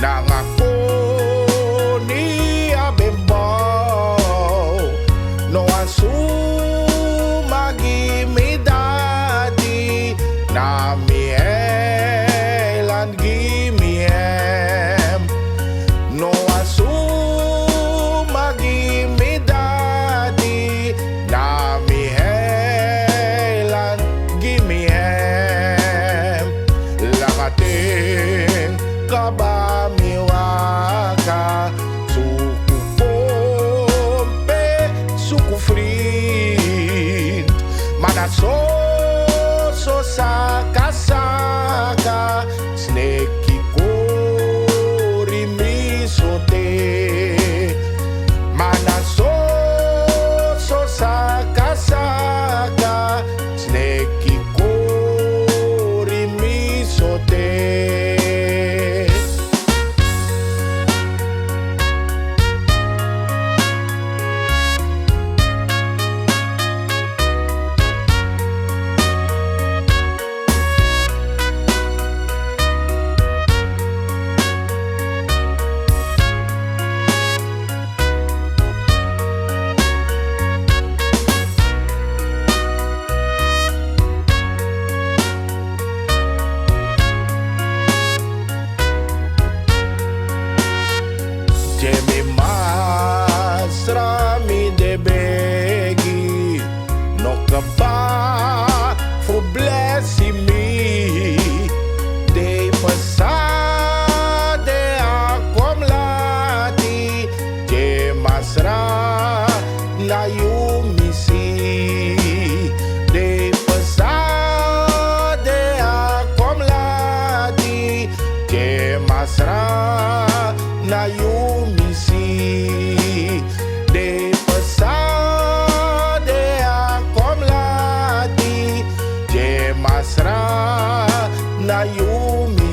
Nangako ni abembaw no ansumagi mi dati na mi elan gimiem no ansumagi mi dati na mi elan gimiem lakating kabamiwaka suku pompe suku friend manaso so saka saka sneki kori misote manaso so saka saka sneki kori misote. Jemi masrami de begi no kaba for blessing me de pasade akom lati je masra na yumisi de pasade akom lati je masra na yumisi de pasade akom lati je masra na yumisi